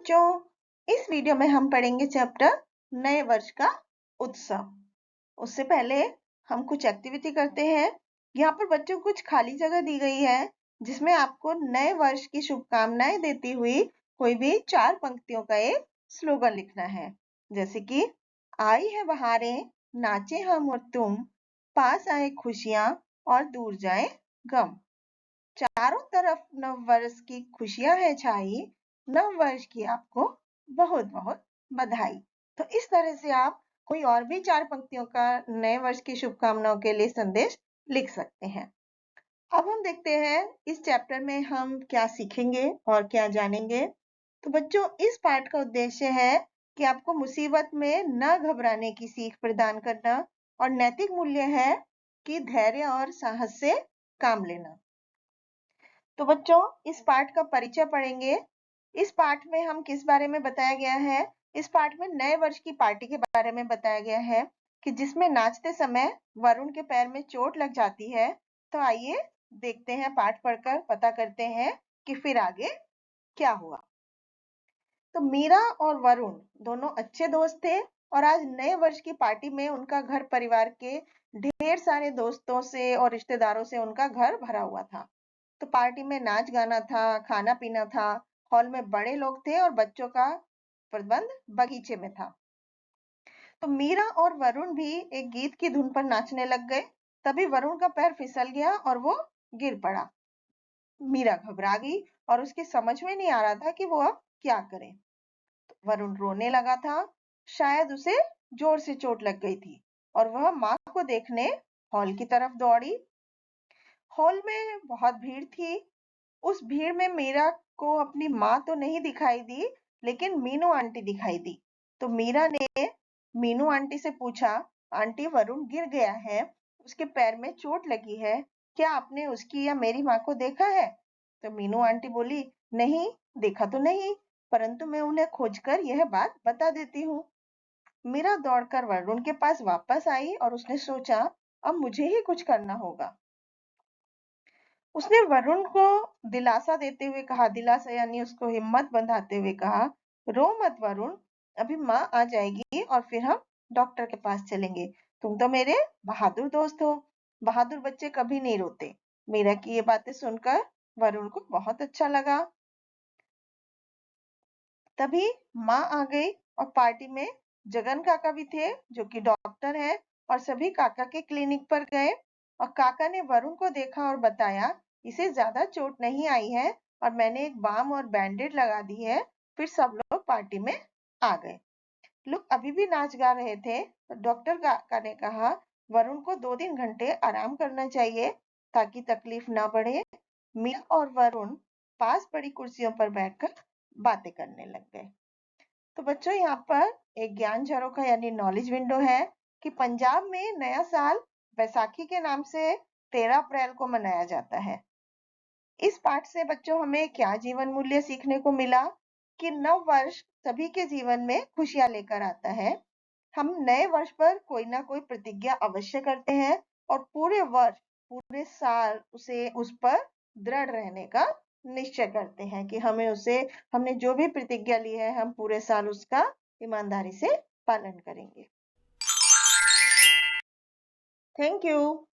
बच्चों, इस वीडियो में हम पढ़ेंगे चैप्टर नए वर्ष का उत्सव। उससे पहले हम कुछ एक्टिविटी करते हैं। यहाँ पर बच्चों कुछ खाली जगह दी गई है जिसमें आपको नए वर्ष की शुभकामनाएं देती हुई कोई भी 4 पंक्तियों का एक स्लोगन लिखना है, जैसे कि आई है बहारें, नाचे हम और तुम, पास आए खुशियां और दूर जाए गम। चारों तरफ नव वर्ष की खुशियां है छाई, नव वर्ष की आपको बहुत बहुत बधाई। तो इस तरह से आप कोई और भी 4 पंक्तियों का नए वर्ष की शुभकामनाओं के लिए संदेश लिख सकते हैं। अब हम देखते हैं इस चैप्टर में हम क्या सीखेंगे और क्या जानेंगे। तो बच्चों, इस पाठ का उद्देश्य है कि आपको मुसीबत में न घबराने की सीख प्रदान करना और नैतिक मूल्य है कि धैर्य और साहस से काम लेना। तो बच्चों, इस पाठ का परिचय पढ़ेंगे। इस पाठ में हम किस बारे में बताया गया है? इस पाठ में नए वर्ष की पार्टी के बारे में बताया गया है कि जिसमें नाचते समय वरुण के पैर में चोट लग जाती है। तो आइए देखते हैं, पाठ पढ़कर पता करते हैं कि फिर आगे क्या हुआ। तो मीरा और वरुण दोनों अच्छे दोस्त थे और आज नए वर्ष की पार्टी में उनका घर परिवार के ढेर सारे दोस्तों से और रिश्तेदारों से उनका घर भरा हुआ था। तो पार्टी में नाच गाना था, खाना पीना था, हॉल में बड़े लोग थे और बच्चों का प्रबंध बगीचे में था। तो मीरा और वरुण भी एक गीत की धुन पर नाचने लग गए। तभी वरुण का पैर फिसल गया और वो गिर पड़ा। मीरा घबरा गई और उसकी समझ में नहीं आ रहा था कि वो अब क्या करे। तो वरुण रोने लगा था, शायद उसे जोर से चोट लग गई थी और वह माँ को देखने हॉल की तरफ दौड़ी। हॉल में बहुत भीड़ थी। उस भीड़ में मीरा को अपनी माँ तो नहीं दिखाई दी, लेकिन मीनू आंटी दिखाई दी। तो मीरा ने मीनू आंटी से पूछा, आंटी वरुण गिर गया है, उसके पैर में चोट लगी है, क्या आपने उसकी या मेरी माँ को देखा है? तो मीनू आंटी बोली, नहीं देखा तो नहीं, परंतु मैं उन्हें खोजकर यह बात बता देती हूँ। मीरा दौड़कर वरुण के पास वापस आई और उसने सोचा, अब मुझे ही कुछ करना होगा। उसने वरुण को दिलासा देते हुए कहा, दिलासा यानी उसको हिम्मत बंधाते हुए कहा, रो मत वरुण, अभी माँ आ जाएगी और फिर हम डॉक्टर के पास चलेंगे। तुम तो मेरे बहादुर दोस्त हो, बहादुर बच्चे कभी नहीं रोते। मीरा की ये बातें सुनकर वरुण को बहुत अच्छा लगा। तभी माँ आ गई और पार्टी में जगन काका भी थे, जो कि डॉक्टर है, और सभी काका के क्लिनिक पर गए और काका ने वरुण को देखा और बताया, इसे ज्यादा चोट नहीं आई है और मैंने एक बाम और बैंडेड लगा दी है। फिर सब लोग पार्टी में आ गए। लोग अभी भी नाच गा रहे थे तो डॉक्टर काका ने कहा, वरुण को 2-3 घंटे आराम करना चाहिए ताकि तकलीफ ना बढ़े। मीरा और वरुण पास पड़ी कुर्सियों पर बैठकर बातें करने लग गए। तो बच्चों, यहाँ पर एक ज्ञान झरोखा यानी नॉलेज विंडो है कि पंजाब में नया साल बैसाखी के नाम से 13 अप्रैल को मनाया जाता है। इस पाठ से बच्चों हमें क्या जीवन मूल्य सीखने को मिला कि नव वर्ष सभी के जीवन में खुशियां लेकर आता है। हम नए वर्ष पर कोई ना कोई प्रतिज्ञा अवश्य करते हैं और पूरे वर्ष, पूरे साल उस पर दृढ़ रहने का निश्चय करते हैं कि हमने जो भी प्रतिज्ञा ली है, हम पूरे साल उसका ईमानदारी से पालन करेंगे। Thank you.